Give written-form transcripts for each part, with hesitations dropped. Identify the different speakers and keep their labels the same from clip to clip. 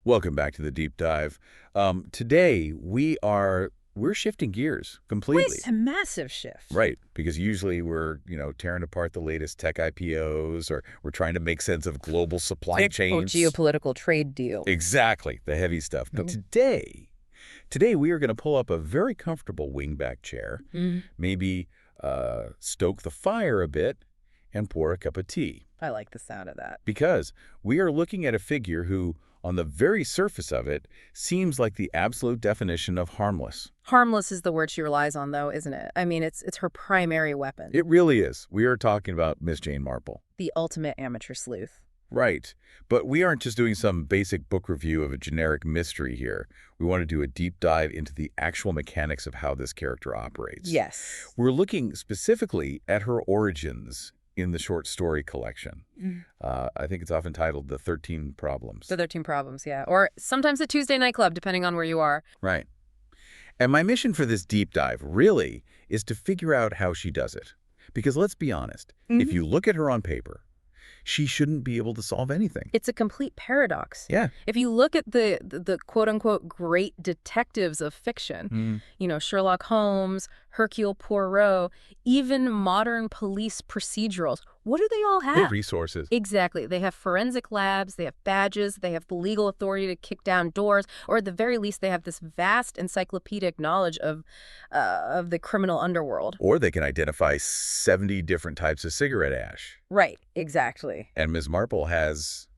Speaker 1: Welcome back to the deep dive. Today we're shifting gears completely.
Speaker 2: It's a massive shift.
Speaker 1: Right, because usually we're, tearing apart the latest tech IPOs, or we're trying to make sense of global supply chains.
Speaker 2: Geopolitical trade deal.
Speaker 1: Exactly, the heavy stuff. But today we are going to pull up a very comfortable wingback chair, maybe stoke the fire a bit, and pour a cup of tea.
Speaker 2: I like the sound of that.
Speaker 1: Because we are looking at a figure who, on the very surface of it, seems like the absolute definition of harmless.
Speaker 2: Harmless is the word she relies on, though, isn't it? I mean, it's her primary weapon.
Speaker 1: It really is. We are talking about Miss Jane Marple.
Speaker 2: The ultimate amateur sleuth.
Speaker 1: Right. But we aren't just doing some basic book review of a generic mystery here. We want to do a deep dive into the actual mechanics of how this character operates.
Speaker 2: Yes.
Speaker 1: We're looking specifically at her origins in the short story collection. I think it's often titled The 13 Problems.
Speaker 2: The 13 Problems, yeah. Or sometimes the Tuesday Night Club, depending on where you are.
Speaker 1: Right. And my mission for this deep dive really is to figure out how she does it. Because let's be honest, if you look at her on paper, she shouldn't be able to solve anything.
Speaker 2: It's a complete paradox.
Speaker 1: Yeah.
Speaker 2: If you look at the quote-unquote great detectives of fiction, Sherlock Holmes, Hercule Poirot, even modern police procedurals, what do they all have?
Speaker 1: They have resources.
Speaker 2: Exactly. They have forensic labs, they have badges, they have the legal authority to kick down doors, or at the very least they have this vast encyclopedic knowledge of the criminal underworld.
Speaker 1: Or they can identify 70 different types of cigarette ash.
Speaker 2: Right, exactly.
Speaker 1: And Miss Marple has,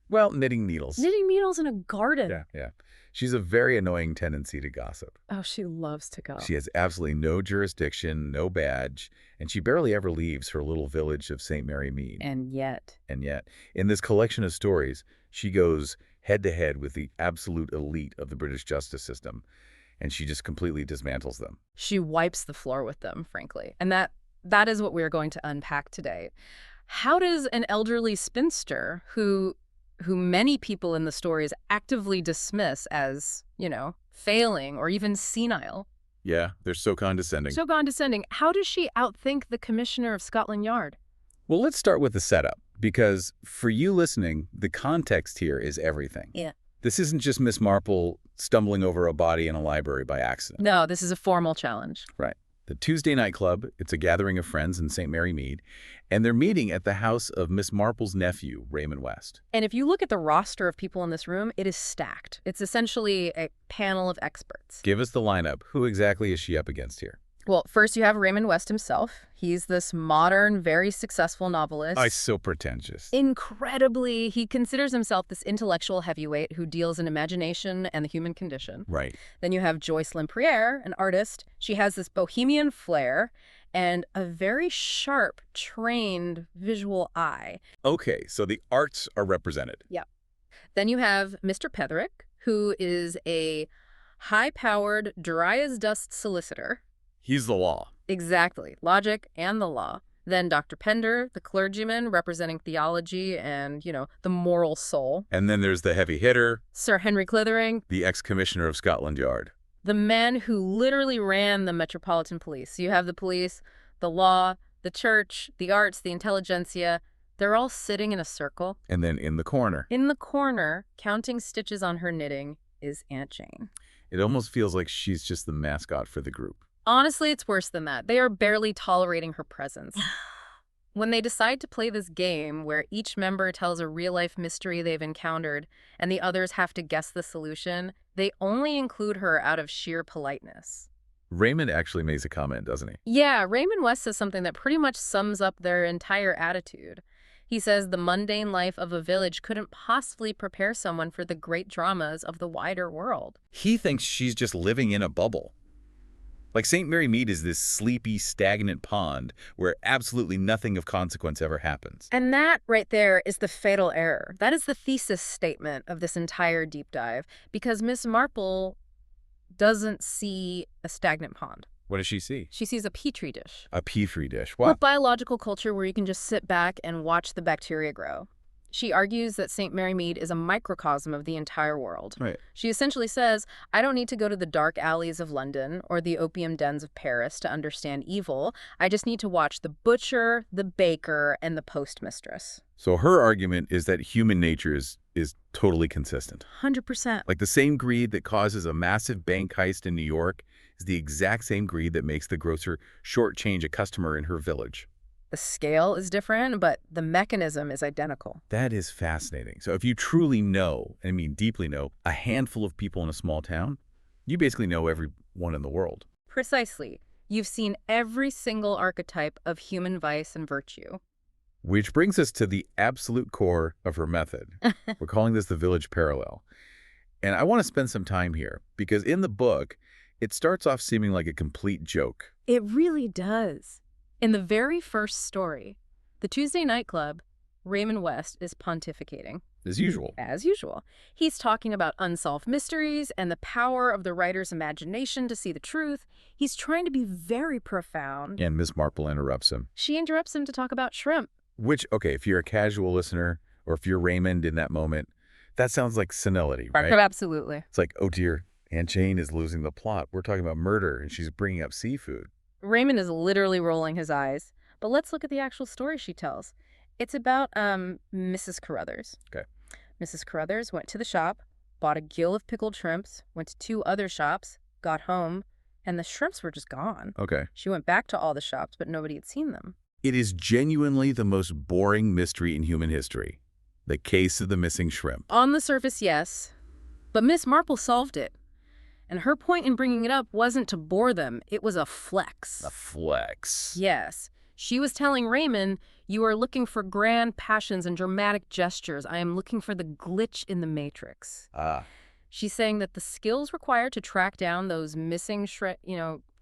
Speaker 1: well, knitting needles.
Speaker 2: Knitting needles in a garden.
Speaker 1: Yeah. She's a very annoying tendency to gossip.
Speaker 2: Oh, she loves to go.
Speaker 1: She has absolutely no jurisdiction, no badge, and she barely ever leaves her little village of St. Mary Mead.
Speaker 2: And yet,
Speaker 1: in this collection of stories, she goes head-to-head with the absolute elite of the British justice system, and she just completely dismantles them.
Speaker 2: She wipes the floor with them, frankly. And that is what we're going to unpack today. How does an elderly spinster who many people in the stories actively dismiss as, failing or even senile.
Speaker 1: Yeah, they're so condescending.
Speaker 2: So condescending. How does she outthink the Commissioner of Scotland Yard?
Speaker 1: Well, let's start with the setup, because for you listening, the context here is everything.
Speaker 2: Yeah.
Speaker 1: This isn't just Miss Marple stumbling over a body in a library by accident.
Speaker 2: No, this is a formal challenge.
Speaker 1: Right. The Tuesday Night Club, it's a gathering of friends in St. Mary Mead, and they're meeting at the house of Miss Marple's nephew, Raymond West.
Speaker 2: And if you look at the roster of people in this room, it is stacked. It's essentially a panel of experts.
Speaker 1: Give us the lineup. Who exactly is she up against here?
Speaker 2: Well, first you have Raymond West himself. He's this modern, very successful novelist.
Speaker 1: Oh, so pretentious.
Speaker 2: Incredibly, he considers himself this intellectual heavyweight who deals in imagination and the human condition.
Speaker 1: Right.
Speaker 2: Then you have Joyce Lempriere, an artist. She has this bohemian flair and a very sharp, trained visual eye.
Speaker 1: Okay, so the arts are represented.
Speaker 2: Yeah. Then you have Mr. Petherick, who is a high-powered, dry-as-dust solicitor.
Speaker 1: He's the law.
Speaker 2: Exactly. Logic and the law. Then Dr. Pender, the clergyman representing theology and, the moral soul.
Speaker 1: And then there's the heavy hitter.
Speaker 2: Sir Henry Clithering.
Speaker 1: The ex-commissioner of Scotland Yard.
Speaker 2: The man who literally ran the Metropolitan Police. So you have the police, the law, the church, the arts, the intelligentsia. They're all sitting in a circle.
Speaker 1: And then in the corner.
Speaker 2: In the corner, counting stitches on her knitting, is Aunt Jane.
Speaker 1: It almost feels like she's just the mascot for the group.
Speaker 2: Honestly, it's worse than that. They are barely tolerating her presence. When they decide to play this game where each member tells a real-life mystery they've encountered and the others have to guess the solution, they only include her out of sheer politeness.
Speaker 1: Raymond actually makes a comment, doesn't he?
Speaker 2: Yeah, Raymond West says something that pretty much sums up their entire attitude. He says the mundane life of a village couldn't possibly prepare someone for the great dramas of the wider world.
Speaker 1: He thinks she's just living in a bubble. Like St. Mary Mead is this sleepy, stagnant pond where absolutely nothing of consequence ever happens.
Speaker 2: And that right there is the fatal error. That is the thesis statement of this entire deep dive, because Miss Marple doesn't see a stagnant pond.
Speaker 1: What does she see?
Speaker 2: She sees a petri dish.
Speaker 1: A petri dish. Wow.
Speaker 2: A biological culture where you can just sit back and watch the bacteria grow. She argues that St. Mary Mead is a microcosm of the entire world.
Speaker 1: Right.
Speaker 2: She essentially says, I don't need to go to the dark alleys of London or the opium dens of Paris to understand evil. I just need to watch the butcher, the baker, and the postmistress.
Speaker 1: So her argument is that human nature is is totally consistent.
Speaker 2: 100%.
Speaker 1: Like the same greed that causes a massive bank heist in New York is the exact same greed that makes the grocer shortchange a customer in her village.
Speaker 2: The scale is different, but the mechanism is identical.
Speaker 1: That is fascinating. So if you truly know, and I mean deeply know, a handful of people in a small town, you basically know everyone in the world.
Speaker 2: Precisely. You've seen every single archetype of human vice and virtue.
Speaker 1: Which brings us to the absolute core of her method. We're calling this the village parallel. And I want to spend some time here because in the book, it starts off seeming like a complete joke.
Speaker 2: It really does. In the very first story, the Tuesday nightclub, Raymond West is pontificating.
Speaker 1: As usual.
Speaker 2: As usual. He's talking about unsolved mysteries and the power of the writer's imagination to see the truth. He's trying to be very profound.
Speaker 1: And Miss Marple interrupts him.
Speaker 2: She interrupts him to talk about shrimp.
Speaker 1: Which, okay, if you're a casual listener or if you're Raymond in that moment, that sounds like senility, right?
Speaker 2: Absolutely.
Speaker 1: It's like, oh dear, Aunt Jane is losing the plot. We're talking about murder and she's bringing up seafood.
Speaker 2: Raymond is literally rolling his eyes. But let's look at the actual story she tells. It's about Mrs. Carruthers.
Speaker 1: Okay.
Speaker 2: Mrs. Carruthers went to the shop, bought a gill of pickled shrimps, went to 2 other shops, got home, and the shrimps were just gone.
Speaker 1: Okay.
Speaker 2: She went back to all the shops, but nobody had seen them.
Speaker 1: It is genuinely the most boring mystery in human history. The case of the missing shrimp.
Speaker 2: On the surface, yes. But Miss Marple solved it. And her point in bringing it up wasn't to bore them. It was a flex.
Speaker 1: A flex.
Speaker 2: Yes. She was telling Raymond, you are looking for grand passions and dramatic gestures. I am looking for the glitch in the matrix.
Speaker 1: Ah.
Speaker 2: She's saying that the skills required to track down those missing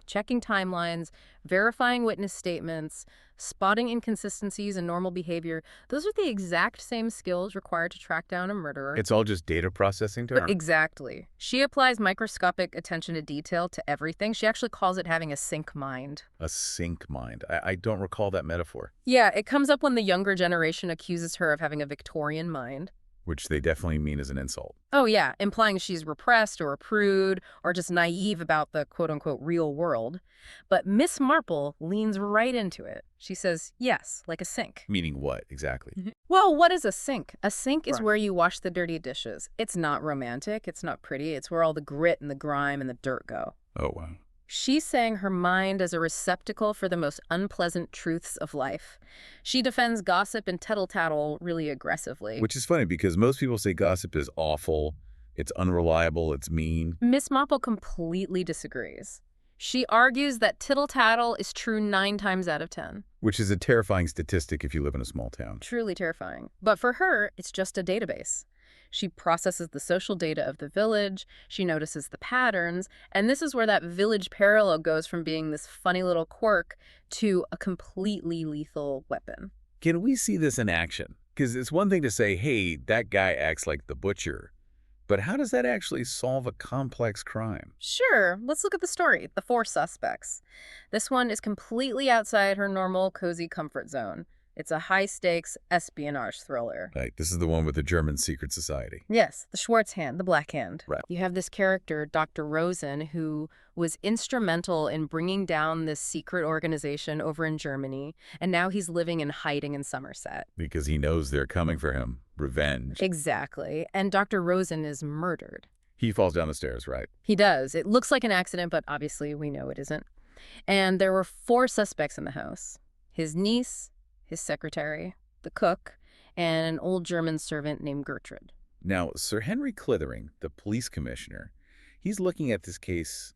Speaker 2: checking timelines, verifying witness statements, spotting inconsistencies in normal behavior, those are the exact same skills required to track down a murderer.
Speaker 1: It's all just data processing to her?
Speaker 2: Exactly. She applies microscopic attention to detail to everything. She actually calls it having a sync mind.
Speaker 1: A sync mind. I don't recall that metaphor.
Speaker 2: Yeah, it comes up when the younger generation accuses her of having a Victorian mind.
Speaker 1: Which they definitely mean as an insult.
Speaker 2: Oh, yeah, implying she's repressed or a prude or just naive about the quote-unquote real world. But Miss Marple leans right into it. She says, yes, like a sink.
Speaker 1: Meaning what, exactly?
Speaker 2: Well, what is a sink? A sink is
Speaker 1: Right.
Speaker 2: where you wash the dirty dishes. It's not romantic. It's not pretty. It's where all the grit and the grime and the dirt go.
Speaker 1: Oh, wow.
Speaker 2: She's saying her mind is a receptacle for the most unpleasant truths of life. She defends gossip and tittle-tattle really aggressively.
Speaker 1: Which is funny because most people say gossip is awful, it's unreliable, it's mean.
Speaker 2: Miss Marple completely disagrees. She argues that tittle-tattle is true 9 times out of 10.
Speaker 1: Which is a terrifying statistic if you live in a small town.
Speaker 2: Truly terrifying. But for her, it's just a database. She processes the social data of the village, she notices the patterns, and this is where that village parallel goes from being this funny little quirk to a completely lethal weapon.
Speaker 1: Can we see this in action? Because it's one thing to say, hey, that guy acts like the butcher. But how does that actually solve a complex crime?
Speaker 2: Sure, let's look at the story, the 4 suspects. This one is completely outside her normal, cozy comfort zone. It's a high-stakes espionage thriller.
Speaker 1: Right, this is the one with the German secret society.
Speaker 2: Yes, the Schwartz hand, the Black Hand.
Speaker 1: Right.
Speaker 2: You have this character, Dr. Rosen, who was instrumental in bringing down this secret organization over in Germany, and now he's living in hiding in Somerset.
Speaker 1: Because he knows they're coming for him. Revenge.
Speaker 2: Exactly. And Dr. Rosen is murdered.
Speaker 1: He falls down the stairs, right?
Speaker 2: He does. It looks like an accident, but obviously we know it isn't. And there were 4 suspects in the house. His niece, his secretary, the cook, and an old German servant named Gertrude.
Speaker 1: Now, Sir Henry Clithering, the police commissioner, he's looking at this case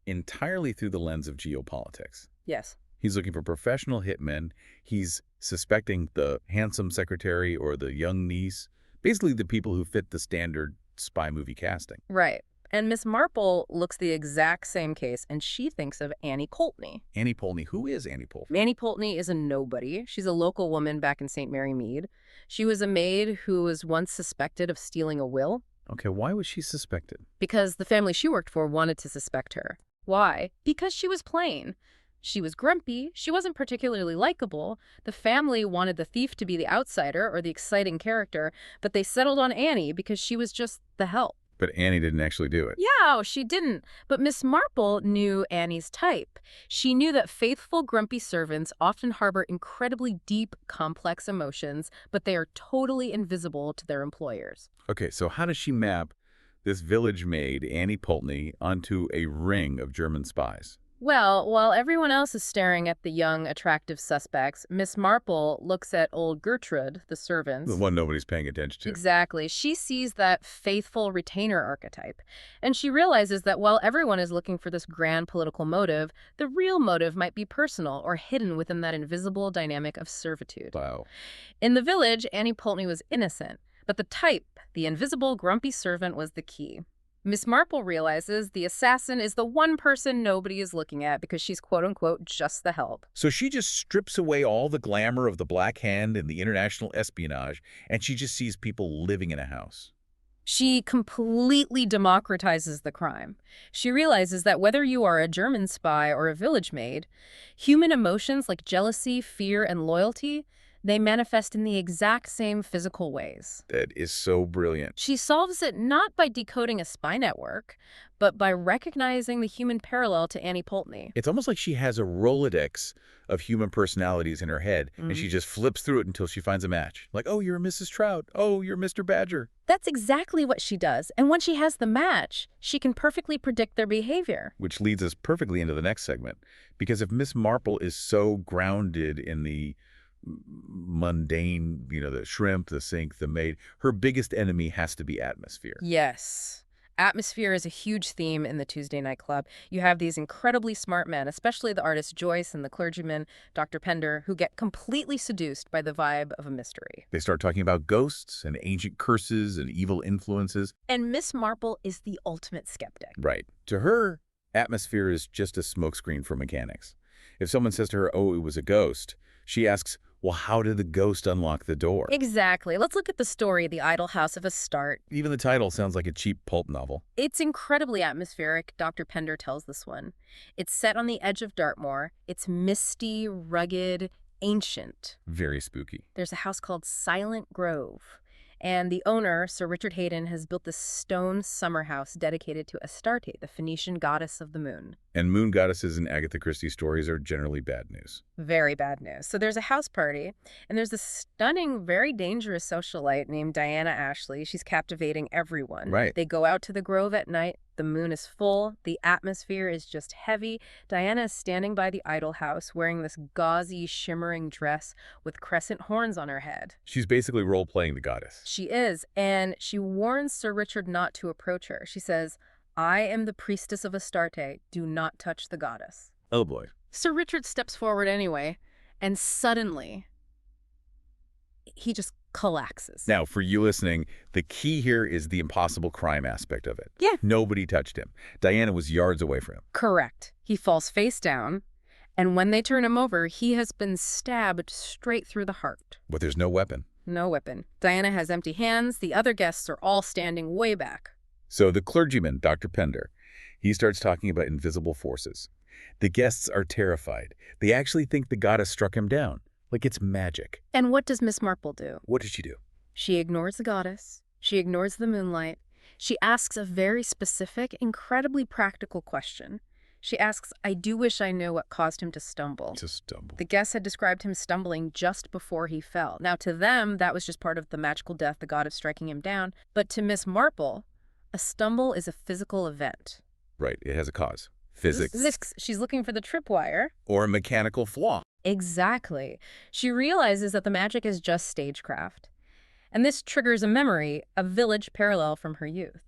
Speaker 1: entirely through the lens of geopolitics.
Speaker 2: Yes.
Speaker 1: He's looking for professional hitmen. He's suspecting the handsome secretary or the young niece, basically the people who fit the standard spy movie casting.
Speaker 2: Right. And Miss Marple looks the exact same case, and she thinks of Annie Poultney.
Speaker 1: Annie Poultney. Who is Annie Poultney?
Speaker 2: Annie Poultney is a nobody. She's a local woman back in St. Mary Mead. She was a maid who was once suspected of stealing a will.
Speaker 1: Okay, why was she suspected?
Speaker 2: Because the family she worked for wanted to suspect her. Why? Because she was plain. She was grumpy. She wasn't particularly likable. The family wanted the thief to be the outsider or the exciting character, but they settled on Annie because she was just the help.
Speaker 1: But Annie didn't actually do it.
Speaker 2: Yeah, she didn't. But Miss Marple knew Annie's type. She knew that faithful, grumpy servants often harbor incredibly deep, complex emotions, but they are totally invisible to their employers.
Speaker 1: Okay, so how does she map this village maid, Annie Pulteney, onto a ring of German spies?
Speaker 2: Well, while everyone else is staring at the young, attractive suspects, Miss Marple looks at old Gertrude, the
Speaker 1: The
Speaker 2: servants.
Speaker 1: one nobody's paying attention to.
Speaker 2: Exactly. She sees that faithful retainer archetype. And she realizes that while everyone is looking for this grand political motive, the real motive might be personal or hidden within that invisible dynamic of servitude.
Speaker 1: Wow.
Speaker 2: In the village, Annie Pulteney was innocent, but the type, the invisible, grumpy servant, was the key. Miss Marple realizes the assassin is the one person nobody is looking at because she's quote-unquote just the help.
Speaker 1: So she just strips away all the glamour of the Black Hand and the international espionage, and she just sees people living in a house.
Speaker 2: She completely democratizes the crime. She realizes that whether you are a German spy or a village maid, human emotions like jealousy, fear, and loyalty, they manifest in the exact same physical ways.
Speaker 1: That is so brilliant.
Speaker 2: She solves it not by decoding a spy network, but by recognizing the human parallel to Annie Pulteney.
Speaker 1: It's almost like she has a Rolodex of human personalities in her head, and she just flips through it until she finds a match. Like, oh, you're Mrs. Trout. Oh, you're Mr. Badger.
Speaker 2: That's exactly what she does. And when she has the match, she can perfectly predict their behavior.
Speaker 1: Which leads us perfectly into the next segment. Because if Miss Marple is so grounded in the mundane, the shrimp, the sink, the maid, her biggest enemy has to be atmosphere.
Speaker 2: Yes. Atmosphere is a huge theme in the Tuesday Night Club. You have these incredibly smart men, especially the artist Joyce and the clergyman, Dr. Pender, who get completely seduced by the vibe of a mystery.
Speaker 1: They start talking about ghosts and ancient curses and evil influences.
Speaker 2: And Miss Marple is the ultimate skeptic.
Speaker 1: Right. To her, atmosphere is just a smokescreen for mechanics. If someone says to her, oh, it was a ghost, she asks, well, how did the ghost unlock the door?
Speaker 2: Exactly. Let's look at the story, The Idle House of Astarte.
Speaker 1: Even the title sounds like a cheap pulp novel.
Speaker 2: It's incredibly atmospheric, Dr. Pender tells this one. It's set on the edge of Dartmoor. It's misty, rugged, ancient.
Speaker 1: Very spooky.
Speaker 2: There's a house called Silent Grove. And the owner, Sir Richard Haydon, has built this stone summer house dedicated to Astarte, the Phoenician goddess of the moon.
Speaker 1: And moon goddesses in Agatha Christie stories are generally bad news.
Speaker 2: Very bad news. So there's a house party, and there's this stunning, very dangerous socialite named Diana Ashley. She's captivating everyone.
Speaker 1: Right.
Speaker 2: They go out to the grove at night. The moon is full. The atmosphere is just heavy. Diana is standing by the idol house wearing this gauzy, shimmering dress with crescent horns on her head.
Speaker 1: She's basically role-playing the goddess.
Speaker 2: She is, and she warns Sir Richard not to approach her. She says, I am the priestess of Astarte. Do not touch the goddess.
Speaker 1: Oh, boy.
Speaker 2: Sir Richard steps forward anyway, and suddenly, he just collapses.
Speaker 1: Now, for you listening, the key here is the impossible crime aspect of it.
Speaker 2: Yeah.
Speaker 1: Nobody touched him. Diana was yards away from him.
Speaker 2: Correct. He falls face down, and when they turn him over, he has been stabbed straight through the heart.
Speaker 1: But there's no weapon.
Speaker 2: No weapon. Diana has empty hands. The other guests are all standing way back.
Speaker 1: So the clergyman, Dr. Pender, he starts talking about invisible forces. The guests are terrified. They actually think the goddess struck him down, like it's magic.
Speaker 2: And what does Miss Marple do?
Speaker 1: What did she do?
Speaker 2: She ignores the goddess. She ignores the moonlight. She asks a very specific, incredibly practical question. She asks, I do wish I knew what caused him to stumble. The guests had described him stumbling just before he fell. Now, to them, that was just part of the magical death, the goddess striking him down. But to Miss Marple, a stumble is a physical event.
Speaker 1: Right, it has a cause. Physics.
Speaker 2: She's looking for the tripwire.
Speaker 1: Or a mechanical flaw.
Speaker 2: Exactly. She realizes that the magic is just stagecraft. And this triggers a memory, a village parallel from her youth.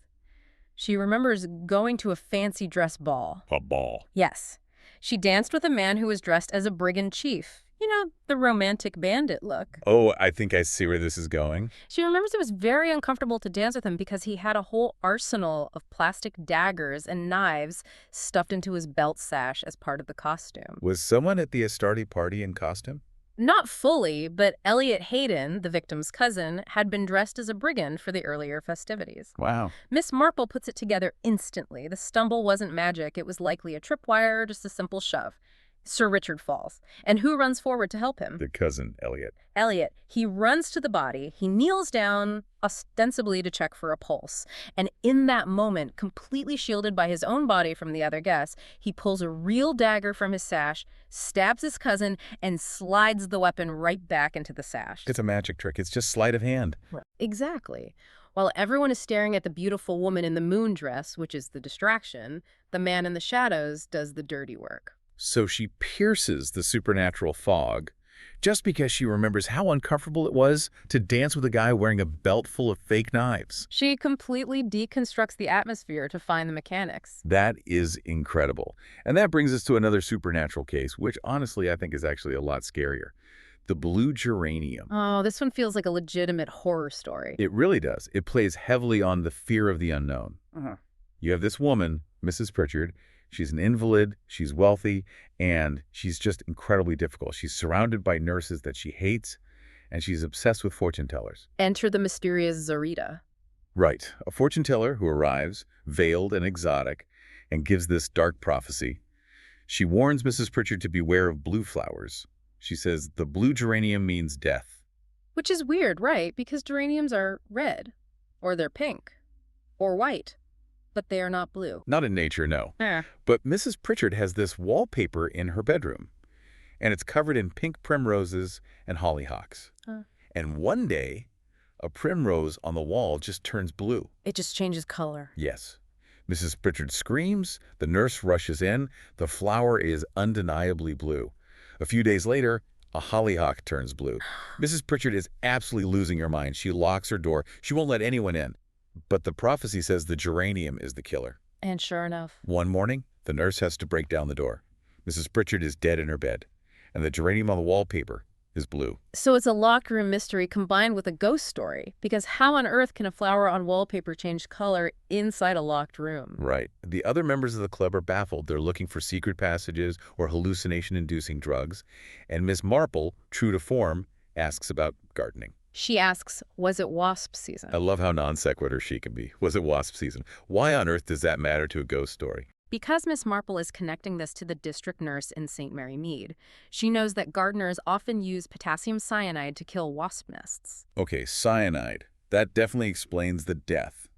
Speaker 2: She remembers going to a fancy dress ball.
Speaker 1: A ball.
Speaker 2: Yes. She danced with a man who was dressed as a brigand chief. You know, the romantic bandit look.
Speaker 1: Oh, I think I see where this is going.
Speaker 2: She remembers it was very uncomfortable to dance with him because he had a whole arsenal of plastic daggers and knives stuffed into his belt sash as part of the costume.
Speaker 1: Was someone at the Astarte party in costume?
Speaker 2: Not fully, but Elliot Haydon, the victim's cousin, had been dressed as a brigand for the earlier festivities.
Speaker 1: Wow.
Speaker 2: Miss Marple puts it together instantly. The stumble wasn't magic. It was likely a tripwire or just a simple shove. Sir Richard falls. And who runs forward to help him?
Speaker 1: The cousin, Elliot.
Speaker 2: Elliot. He runs to the body. He kneels down, ostensibly to check for a pulse. And in that moment, completely shielded by his own body from the other guests, he pulls a real dagger from his sash, stabs his cousin, and slides the weapon right back into the sash.
Speaker 1: It's a magic trick. It's just sleight of hand.
Speaker 2: Right. Exactly. While everyone is staring at the beautiful woman in the moon dress, which is the distraction, the man in the shadows does the dirty work.
Speaker 1: So she pierces the supernatural fog just because she remembers how uncomfortable it was to dance with a guy wearing a belt full of fake knives.
Speaker 2: She completely deconstructs the atmosphere to find the mechanics.
Speaker 1: That is incredible. And that brings us to another supernatural case, which honestly I think is actually a lot scarier. The blue geranium.
Speaker 2: Oh, this one feels like a legitimate horror story.
Speaker 1: It really does. It plays heavily on the fear of the unknown. You have this woman, Mrs. Pritchard. She's an invalid, she's wealthy, and she's just incredibly difficult. She's surrounded by nurses that she hates, and she's obsessed with fortune tellers.
Speaker 2: Enter the mysterious Zarita.
Speaker 1: Right. A fortune teller who arrives, veiled and exotic, and gives this dark prophecy. She warns Mrs. Pritchard to beware of blue flowers. She says the blue geranium means death.
Speaker 2: Which is weird, right? Because geraniums are red, or they're pink, or white, but they are not blue.
Speaker 1: Not in nature, no. But Mrs. Pritchard has this wallpaper in her bedroom, and it's covered in pink primroses and hollyhocks. And one day, a primrose on the wall just turns blue.
Speaker 2: It just changes color.
Speaker 1: Yes. Mrs. Pritchard screams, the nurse rushes in, the flower is undeniably blue. A few days later, a hollyhock turns blue. Mrs. Pritchard is absolutely losing her mind. She locks her door. She won't let anyone in. But the prophecy says the geranium is the killer.
Speaker 2: And sure enough.
Speaker 1: One morning, the nurse has to break down the door. Mrs. Pritchard is dead in her bed, and the geranium on the wallpaper is blue.
Speaker 2: So it's a locked room mystery combined with a ghost story, because how on earth can a flower on wallpaper change color inside a locked room?
Speaker 1: Right. The other members of the club are baffled. They're looking for secret passages or hallucination-inducing drugs. And Miss Marple, true to form, asks about gardening.
Speaker 2: She asks, was it wasp season?
Speaker 1: I love how non-sequitur she can be. Was it wasp season? Why on earth does that matter to a ghost story?
Speaker 2: Because Miss Marple is connecting this to the district nurse in St. Mary Mead, she knows that gardeners often use potassium cyanide to kill wasp nests.
Speaker 1: Okay, cyanide. That definitely explains the death.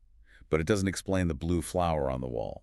Speaker 1: But it doesn't explain the blue flower on the wall.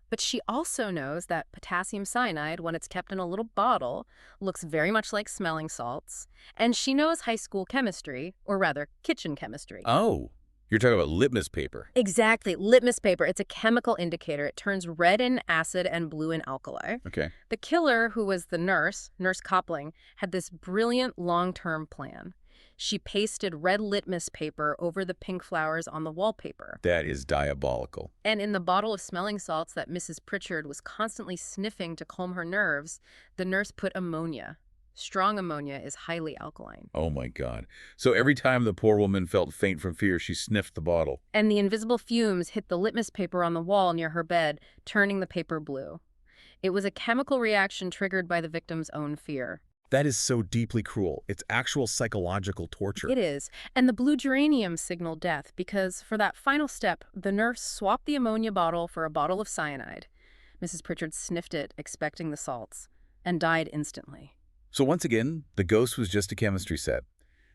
Speaker 2: But she also knows that potassium cyanide, when it's kept in a little bottle, looks very much like smelling salts. And she knows high school chemistry, or rather, kitchen chemistry.
Speaker 1: Oh, you're talking about litmus paper.
Speaker 2: Exactly, litmus paper. It's a chemical indicator. It turns red in acid and blue in alkali.
Speaker 1: Okay.
Speaker 2: The killer, who was the nurse, Nurse Copling, had this brilliant long-term plan. She pasted red litmus paper over the pink flowers on the wallpaper.
Speaker 1: That is diabolical.
Speaker 2: And in the bottle of smelling salts that Mrs. Pritchard was constantly sniffing to calm her nerves, the nurse put ammonia. Strong ammonia is highly alkaline.
Speaker 1: Oh my God. So every time the poor woman felt faint from fear, she sniffed the bottle.
Speaker 2: And the invisible fumes hit the litmus paper on the wall near her bed, turning the paper blue. It was a chemical reaction triggered by the victim's own fear.
Speaker 1: That is so deeply cruel. It's actual psychological torture.
Speaker 2: It is. And the blue geranium signaled death because for that final step, the nurse swapped the ammonia bottle for a bottle of cyanide. Mrs. Pritchard sniffed it, expecting the salts, and died instantly.
Speaker 1: So once again, the ghost was just a chemistry set.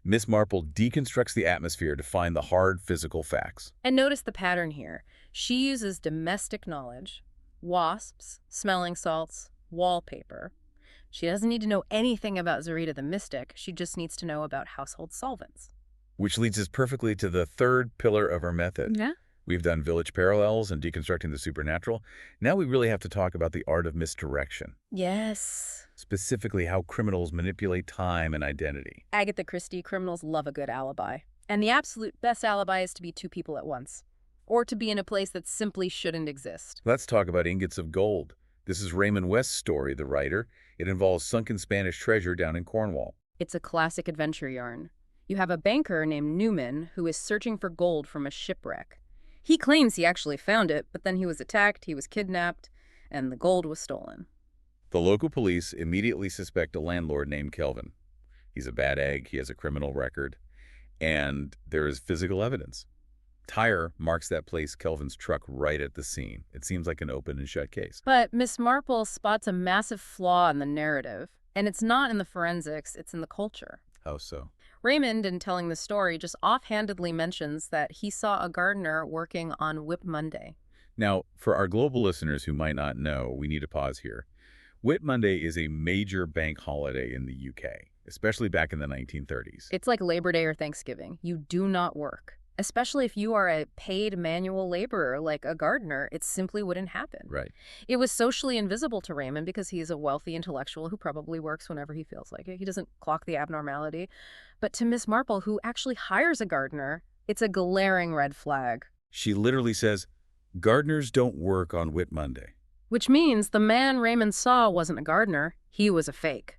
Speaker 1: Miss Marple deconstructs the atmosphere to find the hard physical facts.
Speaker 2: And notice the pattern here. She uses domestic knowledge, wasps, smelling salts, wallpaper. She doesn't need to know anything about Zarita the Mystic. She just needs to know about household solvents.
Speaker 1: Which leads us perfectly to the third pillar of our method.
Speaker 2: Yeah.
Speaker 1: We've done village parallels and deconstructing the supernatural. Now we really have to talk about the art of misdirection.
Speaker 2: Yes.
Speaker 1: Specifically, how criminals manipulate time and identity.
Speaker 2: Agatha Christie, criminals love a good alibi. And the absolute best alibi is to be two people at once. Or to be in a place that simply shouldn't exist.
Speaker 1: Let's talk about ingots of gold. This is Raymond West's story, The Writer. It involves sunken Spanish treasure down in Cornwall.
Speaker 2: It's a classic adventure yarn. You have a banker named Newman who is searching for gold from a shipwreck. He claims he actually found it, but then he was attacked, he was kidnapped, and the gold was stolen.
Speaker 1: The local police immediately suspect a landlord named Kelvin. He's a bad egg, he has a criminal record, and there is physical evidence. Tire marks that place Kelvin's truck right at the scene. It seems like an open and shut case.
Speaker 2: But Miss Marple spots a massive flaw in the narrative, and it's not in the forensics, it's in the culture.
Speaker 1: How so?
Speaker 2: Raymond, in telling the story, just offhandedly mentions that he saw a gardener working on Whip Monday.
Speaker 1: Now, for our global listeners who might not know, we need to pause here. Whit Monday is a major bank holiday in the UK, especially back in the 1930s.
Speaker 2: It's like Labor Day or Thanksgiving. You do not work. Especially if you are a paid manual laborer like a gardener, it simply wouldn't happen.
Speaker 1: Right.
Speaker 2: It was socially invisible to Raymond because he's a wealthy intellectual who probably works whenever he feels like it. He doesn't clock the abnormality. But to Miss Marple, who actually hires a gardener, it's a glaring red flag.
Speaker 1: She literally says, gardeners don't work on Whit Monday.
Speaker 2: Which means the man Raymond saw wasn't a gardener, he was a fake.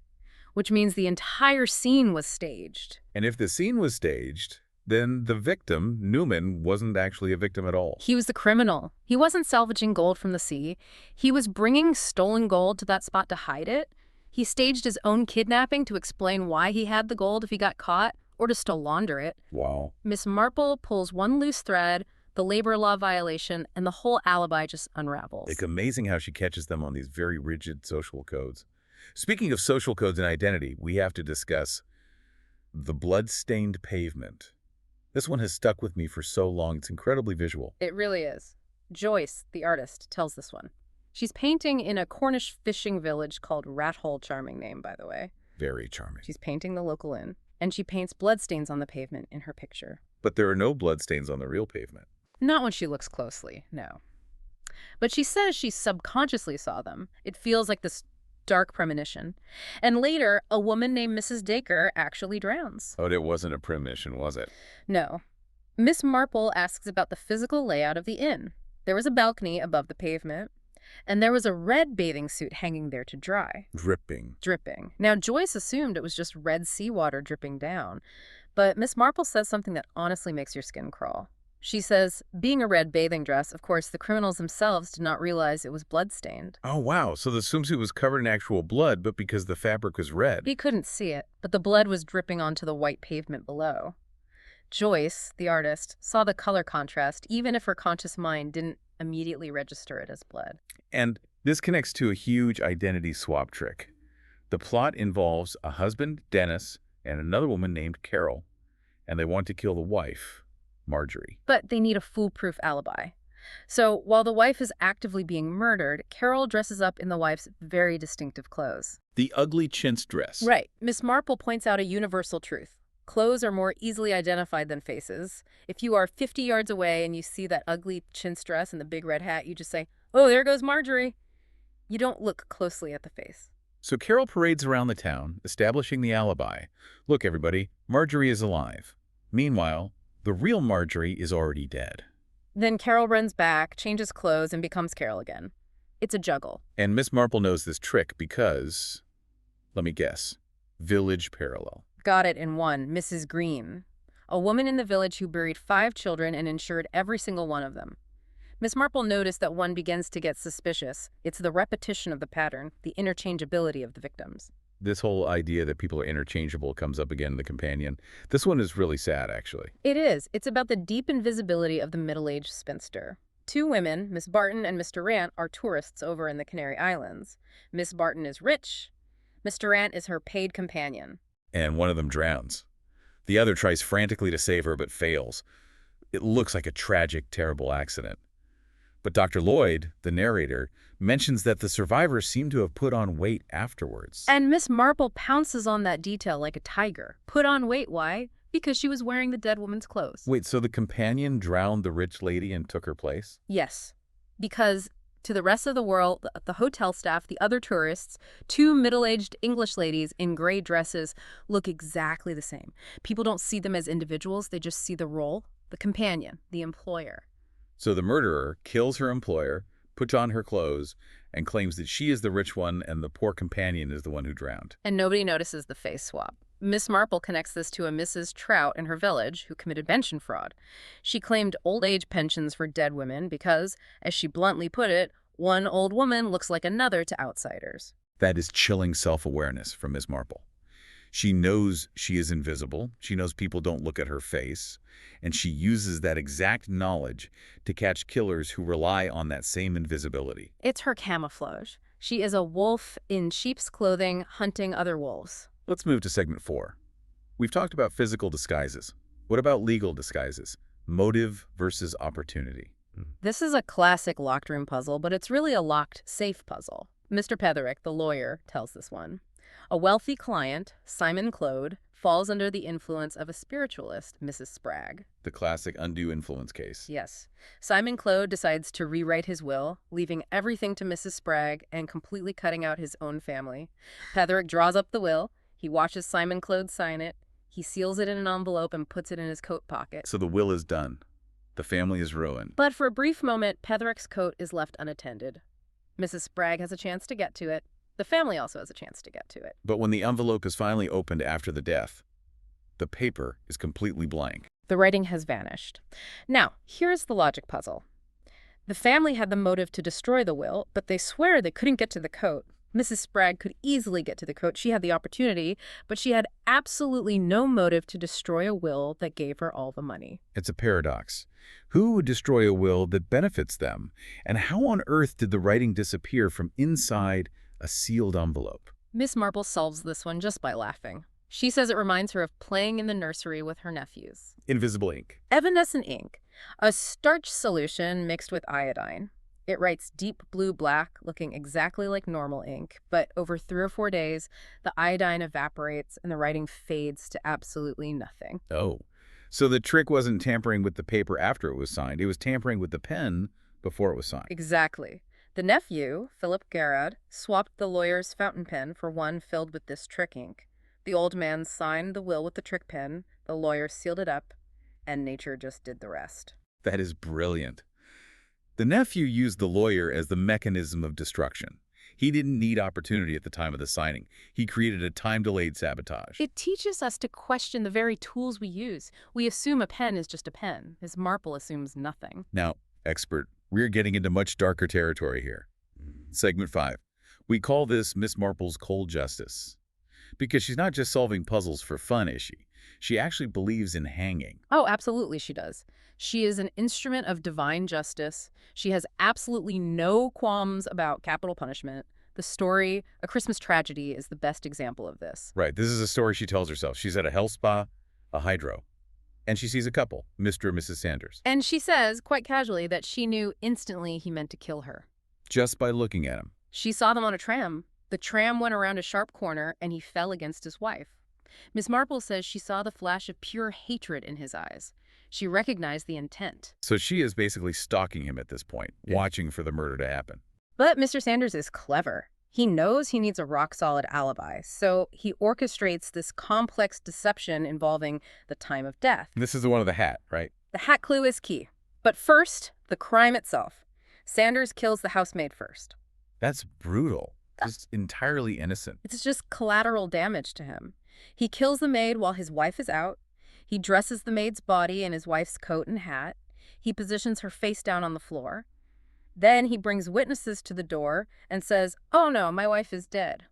Speaker 2: Which means the entire scene was staged.
Speaker 1: And if the scene was staged, then the victim, Newman, wasn't actually a victim at all.
Speaker 2: He was the criminal. He wasn't salvaging gold from the sea. He was bringing stolen gold to that spot to hide it. He staged his own kidnapping to explain why he had the gold if he got caught, or to still launder it.
Speaker 1: Wow.
Speaker 2: Miss Marple pulls one loose thread, the labor law violation, and the whole alibi just unravels.
Speaker 1: It's amazing how she catches them on these very rigid social codes. Speaking of social codes and identity, we have to discuss the blood-stained pavement. This one has stuck with me for so long. It's incredibly visual.
Speaker 2: It really is. Joyce, the artist, tells this one. She's painting in a Cornish fishing village called Rathole, charming name, by the way.
Speaker 1: Very charming.
Speaker 2: She's painting the local inn, and she paints bloodstains on the pavement in her picture.
Speaker 1: But there are no bloodstains on the real pavement.
Speaker 2: Not when she looks closely, no. But she says she subconsciously saw them. It feels like this dark premonition. And later, a woman named Mrs. Dacre actually drowns.
Speaker 1: Oh, it wasn't a premonition, was it?
Speaker 2: No. Miss Marple asks about the physical layout of the inn. There was a balcony above the pavement, and there was a red bathing suit hanging there to dry.
Speaker 1: Dripping.
Speaker 2: Dripping. Now, Joyce assumed it was just red seawater dripping down, but Miss Marple says something that honestly makes your skin crawl. She says, being a red bathing dress, of course, the criminals themselves did not realize it was blood-stained.
Speaker 1: Oh, wow. So the swimsuit was covered in actual blood, but because the fabric was red.
Speaker 2: He couldn't see it, but the blood was dripping onto the white pavement below. Joyce, the artist, saw the color contrast, even if her conscious mind didn't immediately register it as blood.
Speaker 1: And this connects to a huge identity swap trick. The plot involves a husband, Dennis, and another woman named Carol, and they want to kill the wife, Marjorie.
Speaker 2: But they need a foolproof alibi. So while the wife is actively being murdered, Carol dresses up in the wife's very distinctive clothes.
Speaker 1: The ugly chintz dress.
Speaker 2: Right. Miss Marple points out a universal truth. Clothes are more easily identified than faces. If you are 50 yards away and you see that ugly chintz dress and the big red hat, you just say, oh, there goes Marjorie. You don't look closely at the face.
Speaker 1: So Carol parades around the town, establishing the alibi. Look, everybody, Marjorie is alive. Meanwhile, the real Marjorie is already dead.
Speaker 2: Then Carol runs back, changes clothes, and becomes Carol again. It's a juggle.
Speaker 1: And Miss Marple knows this trick because, let me guess, village parallel.
Speaker 2: Got it in one, Mrs. Green, a woman in the village who buried 5 children and insured every single one of them. Miss Marple noticed that one begins to get suspicious. It's the repetition of the pattern, the interchangeability of the victims.
Speaker 1: This whole idea that people are interchangeable comes up again in The Companion. This one is really sad, actually.
Speaker 2: It is. It's about the deep invisibility of the middle-aged spinster. 2 women, Miss Barton and Mr. Rant, are tourists over in the Canary Islands. Miss Barton is rich. Mr. Rant is her paid companion.
Speaker 1: And one of them drowns. The other tries frantically to save her but fails. It looks like a tragic, terrible accident. But Dr. Lloyd, the narrator, mentions that the survivors seem to have put on weight afterwards.
Speaker 2: And Miss Marple pounces on that detail like a tiger. Put on weight, why? Because she was wearing the dead woman's clothes.
Speaker 1: Wait, so the companion drowned the rich lady and took her place?
Speaker 2: Yes, because to the rest of the world, the hotel staff, the other tourists, 2 middle-aged English ladies in gray dresses look exactly the same. People don't see them as individuals, they just see the role, the companion, the employer.
Speaker 1: So the murderer kills her employer, puts on her clothes, and claims that she is the rich one and the poor companion is the one who drowned.
Speaker 2: And nobody notices the face swap. Miss Marple connects this to a Mrs. Trout in her village who committed pension fraud. She claimed old age pensions for dead women because, as she bluntly put it, one old woman looks like another to outsiders.
Speaker 1: That is chilling self-awareness from Miss Marple. She knows she is invisible. She knows people don't look at her face. And she uses that exact knowledge to catch killers who rely on that same invisibility.
Speaker 2: It's her camouflage. She is a wolf in sheep's clothing hunting other wolves.
Speaker 1: Let's move to segment 4. We've talked about physical disguises. What about legal disguises? Motive versus opportunity.
Speaker 2: This is a classic locked room puzzle, but it's really a locked safe puzzle. Mr. Petherick, the lawyer, tells this one. A wealthy client, Simon Claude, falls under the influence of a spiritualist, Mrs. Spragg.
Speaker 1: The classic undue influence case.
Speaker 2: Yes. Simon Claude decides to rewrite his will, leaving everything to Mrs. Spragg and completely cutting out his own family. Petherick draws up the will. He watches Simon Claude sign it. He seals it in an envelope and puts it in his coat pocket.
Speaker 1: So the will is done. The family is ruined.
Speaker 2: But for a brief moment, Petherick's coat is left unattended. Mrs. Spragg has a chance to get to it. The family also has a chance to get to it.
Speaker 1: But when the envelope is finally opened after the death, the paper is completely blank.
Speaker 2: The writing has vanished. Now, here's the logic puzzle. The family had the motive to destroy the will, but they swear they couldn't get to the coat. Mrs. Spragg could easily get to the coat. She had the opportunity, but she had absolutely no motive to destroy a will that gave her all the money.
Speaker 1: It's a paradox. Who would destroy a will that benefits them? And how on earth did the writing disappear from inside a sealed envelope?
Speaker 2: Miss Marple solves this one just by laughing. She says it reminds her of playing in the nursery with her nephews.
Speaker 1: Invisible ink.
Speaker 2: Evanescent ink, a starch solution mixed with iodine. It writes deep blue-black, looking exactly like normal ink, but over 3 or 4 days, the iodine evaporates and the writing fades to absolutely nothing.
Speaker 1: Oh, so the trick wasn't tampering with the paper after it was signed. It was tampering with the pen before it was signed.
Speaker 2: Exactly. The nephew, Philip Garrod, swapped the lawyer's fountain pen for one filled with this trick ink. The old man signed the will with the trick pen, the lawyer sealed it up, and nature just did the rest.
Speaker 1: That is brilliant. The nephew used the lawyer as the mechanism of destruction. He didn't need opportunity at the time of the signing. He created a time-delayed sabotage.
Speaker 2: It teaches us to question the very tools we use. We assume a pen is just a pen. Miss Marple assumes nothing.
Speaker 1: Now, expert, we're getting into much darker territory here. Segment 5. We call this Miss Marple's cold justice. Because she's not just solving puzzles for fun, is she? She actually believes in hanging.
Speaker 2: Oh, absolutely she does. She is an instrument of divine justice. She has absolutely no qualms about capital punishment. The story, A Christmas Tragedy, is the best example of this.
Speaker 1: Right, this is a story she tells herself. She's at a health spa, a hydro, and she sees a couple, Mr. and Mrs. Sanders.
Speaker 2: And she says, quite casually, that she knew instantly he meant to kill her.
Speaker 1: Just by looking at him.
Speaker 2: She saw them on a tram. The tram went around a sharp corner, and he fell against his wife. Miss Marple says she saw the flash of pure hatred in his eyes. She recognized the intent.
Speaker 1: So she is basically stalking him at this point, watching for the murder to happen.
Speaker 2: But Mr. Sanders is clever. He knows he needs a rock-solid alibi, so he orchestrates this complex deception involving the time of death.
Speaker 1: This is the one of the hat, right?
Speaker 2: The hat clue is key. But first, the crime itself. Sanders kills the housemaid first.
Speaker 1: That's brutal. Just entirely innocent.
Speaker 2: It's just collateral damage to him. He kills the maid while his wife is out. He dresses the maid's body in his wife's coat and hat. He positions her face down on the floor. Then he brings witnesses to the door and says, "Oh no, my wife is dead."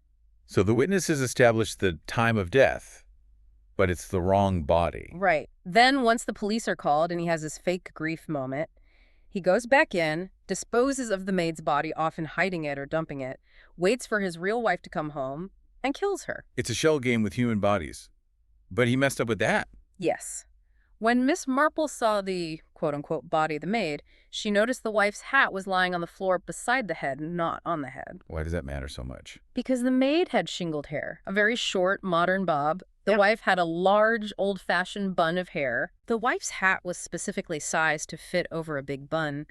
Speaker 1: So the witnesses establish the time of death, but it's the wrong body.
Speaker 2: Right. Then once the police are called and he has his fake grief moment, he goes back in, disposes of the maid's body, often hiding it or dumping it, waits for his real wife to come home, and kills her.
Speaker 1: It's a shell game with human bodies. But he messed up with that.
Speaker 2: Yes. When Miss Marple saw the quote-unquote body of the maid, she noticed the wife's hat was lying on the floor beside the head, not on the head.
Speaker 1: Why does that matter so much?
Speaker 2: Because the maid had shingled hair, a very short, modern bob. The wife had a large, old-fashioned bun of hair. The wife's hat was specifically sized to fit over a big bun.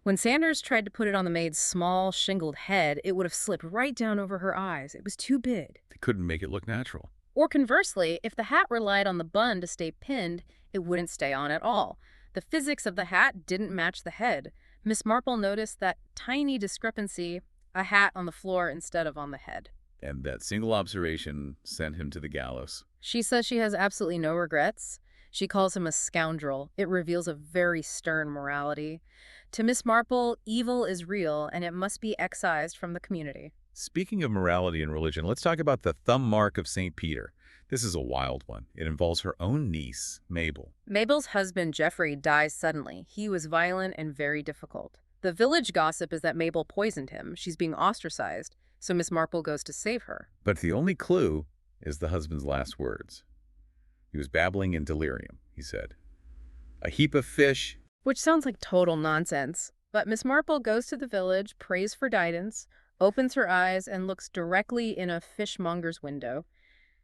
Speaker 2: When Sanders tried to put it on the maid's small, shingled head, it would have slipped right down over her eyes. It was too big.
Speaker 1: They couldn't make it look natural.
Speaker 2: Or conversely, if the hat relied on the bun to stay pinned, it wouldn't stay on at all. The physics of the hat didn't match the head. Miss Marple noticed that tiny discrepancy, a hat on the floor instead of on the head.
Speaker 1: And that single observation sent him to the gallows.
Speaker 2: She says she has absolutely no regrets. She calls him a scoundrel. It reveals a very stern morality. To Miss Marple, evil is real, and it must be excised from the community.
Speaker 1: Speaking of morality and religion, let's talk about the thumb mark of St. Peter. This is a wild one. It involves her own niece, Mabel.
Speaker 2: Mabel's husband, Jeffrey, dies suddenly. He was violent and very difficult. The village gossip is that Mabel poisoned him. She's being ostracized, so Miss Marple goes to save her.
Speaker 1: But the only clue is the husband's last words. He was babbling in delirium, he said. A heap of fish.
Speaker 2: Which sounds like total nonsense. But Miss Marple goes to the village, prays for guidance, opens her eyes, and looks directly in a fishmonger's window.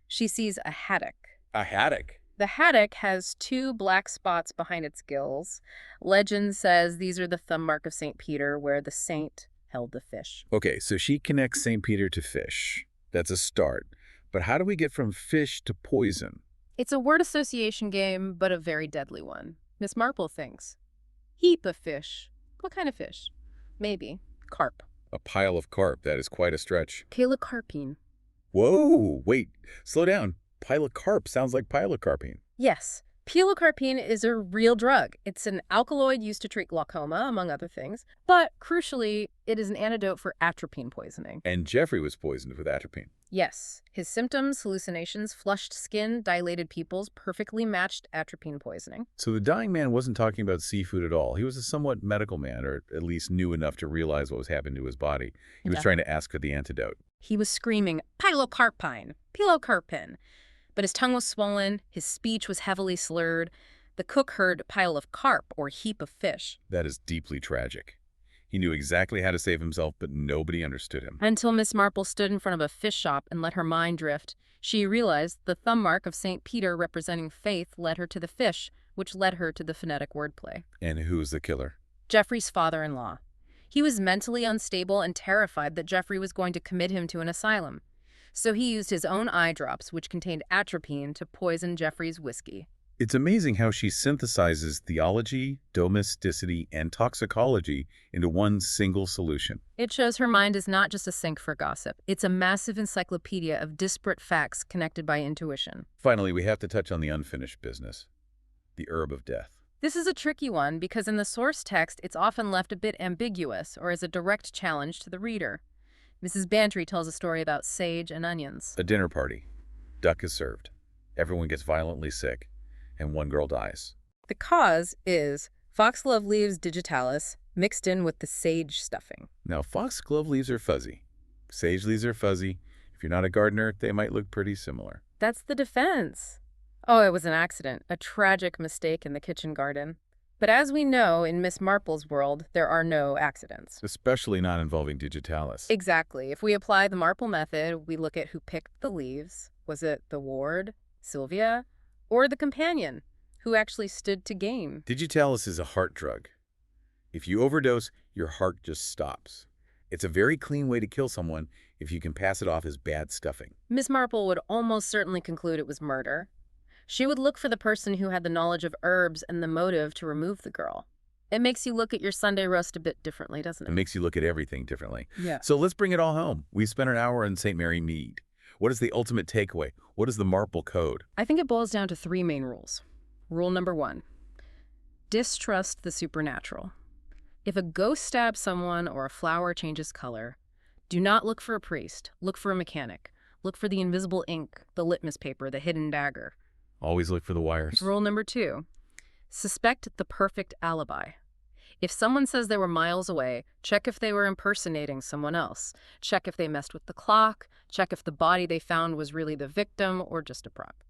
Speaker 2: She sees a haddock.
Speaker 1: A haddock?
Speaker 2: The haddock has 2 black spots behind its gills. Legend says these are the thumb mark of St. Peter, where the saint held the fish.
Speaker 1: Okay, so she connects St. Peter to fish. That's a start. But how do we get from fish to poison?
Speaker 2: It's a word association game, but a very deadly one. Miss Marple thinks. Heap of fish. What kind of fish? Maybe carp.
Speaker 1: A pile of carp. That is quite a stretch.
Speaker 2: Pilocarpine.
Speaker 1: Whoa, wait, slow down. Pilocarp sounds like pilocarpine.
Speaker 2: Yes. Pilocarpine is a real drug. It's an alkaloid used to treat glaucoma, among other things. But, crucially, it is an antidote for atropine poisoning.
Speaker 1: And Jeffrey was poisoned with atropine.
Speaker 2: Yes. His symptoms, hallucinations, flushed skin, dilated pupils, perfectly matched atropine poisoning.
Speaker 1: So the dying man wasn't talking about seafood at all. He was a somewhat medical man, or at least knew enough to realize what was happening to his body. He was trying to ask for the antidote.
Speaker 2: He was screaming, pilocarpine, pilocarpine. But his tongue was swollen, his speech was heavily slurred. The cook heard pile of carp, or heap of fish.
Speaker 1: That is deeply tragic. He knew exactly how to save himself, but nobody understood him.
Speaker 2: Until Miss Marple stood in front of a fish shop and let her mind drift. She realized the thumb mark of St. Peter representing faith led her to the fish, which led her to the phonetic wordplay.
Speaker 1: And who was the killer?
Speaker 2: Jeffrey's father-in-law. He was mentally unstable and terrified that Jeffrey was going to commit him to an asylum. So he used his own eye drops, which contained atropine, to poison Jeffrey's whiskey.
Speaker 1: It's amazing how she synthesizes theology, domesticity, and toxicology into one single solution.
Speaker 2: It shows her mind is not just a sink for gossip. It's a massive encyclopedia of disparate facts connected by intuition.
Speaker 1: Finally, we have to touch on the unfinished business. The herb of death.
Speaker 2: This is a tricky one because in the source text, it's often left a bit ambiguous or as a direct challenge to the reader. Mrs. Bantry tells a story about sage and onions.
Speaker 1: A dinner party. Duck is served. Everyone gets violently sick, and one girl dies.
Speaker 2: The cause is foxglove leaves digitalis mixed in with the sage stuffing.
Speaker 1: Now, foxglove leaves are fuzzy. Sage leaves are fuzzy. If you're not a gardener, they might look pretty similar.
Speaker 2: That's the defense. Oh, it was an accident, a tragic mistake in the kitchen garden. But as we know, in Miss Marple's world, there are no accidents.
Speaker 1: Especially not involving digitalis.
Speaker 2: Exactly. If we apply the Marple method, we look at who picked the leaves. Was it the ward, Sylvia, or the companion, who actually stood to gain?
Speaker 1: Digitalis is a heart drug. If you overdose, your heart just stops. It's a very clean way to kill someone if you can pass it off as bad stuffing.
Speaker 2: Miss Marple would almost certainly conclude it was murder. She would look for the person who had the knowledge of herbs and the motive to remove the girl. It makes you look at your Sunday roast a bit differently, doesn't it?
Speaker 1: It makes you look at everything differently.
Speaker 2: Yeah.
Speaker 1: So let's bring it all home. We spent an hour on St. Mary Mead. What is the ultimate takeaway? What is the Marple Code?
Speaker 2: I think it boils down to 3 main rules. Rule number 1, distrust the supernatural. If a ghost stabs someone or a flower changes color, do not look for a priest. Look for a mechanic. Look for the invisible ink, the litmus paper, the hidden dagger.
Speaker 1: Always look for the wires.
Speaker 2: Rule number 2, suspect the perfect alibi. If someone says they were miles away, check if they were impersonating someone else. Check if they messed with the clock. Check if the body they found was really the victim or just a prop.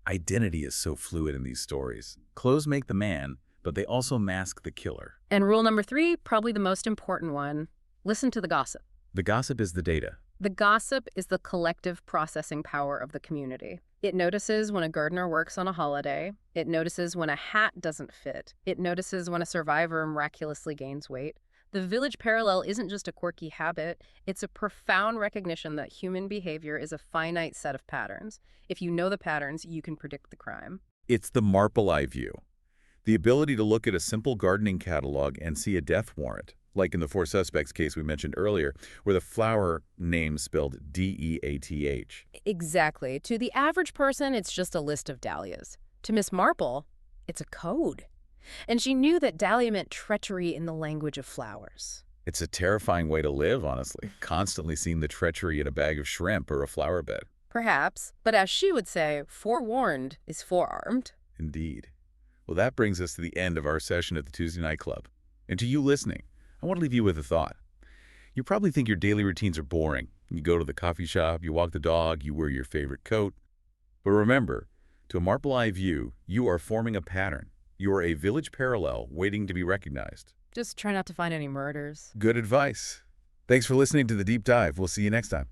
Speaker 1: Identity is so fluid in these stories. Clothes make the man, but they also mask the killer.
Speaker 2: And rule number 3, probably the most important one, listen to the gossip.
Speaker 1: The gossip is the data.
Speaker 2: The gossip is the collective processing power of the community. It notices when a gardener works on a holiday. It notices when a hat doesn't fit. It notices when a survivor miraculously gains weight. The village parallel isn't just a quirky habit. It's a profound recognition that human behavior is a finite set of patterns. If you know the patterns, you can predict the crime.
Speaker 1: It's the Marple eye view. The ability to look at a simple gardening catalog and see a death warrant, like in the 4 suspects case we mentioned earlier, where the flower name spelled D-E-A-T-H.
Speaker 2: Exactly. To the average person, it's just a list of dahlias. To Miss Marple, it's a code. And she knew that dahlia meant treachery in the language of flowers.
Speaker 1: It's a terrifying way to live, honestly, constantly seeing the treachery in a bag of shrimp or a flower bed.
Speaker 2: Perhaps, but as she would say, forewarned is forearmed.
Speaker 1: Indeed. Well, that brings us to the end of our session at the Tuesday Night Club. And to you listening, I want to leave you with a thought. You probably think your daily routines are boring. You go to the coffee shop, you walk the dog, you wear your favorite coat. But remember, to a Marple Eye view, you are forming a pattern. You are a village parallel waiting to be recognized.
Speaker 2: Just try not to find any murders.
Speaker 1: Good advice. Thanks for listening to The Deep Dive. We'll see you next time.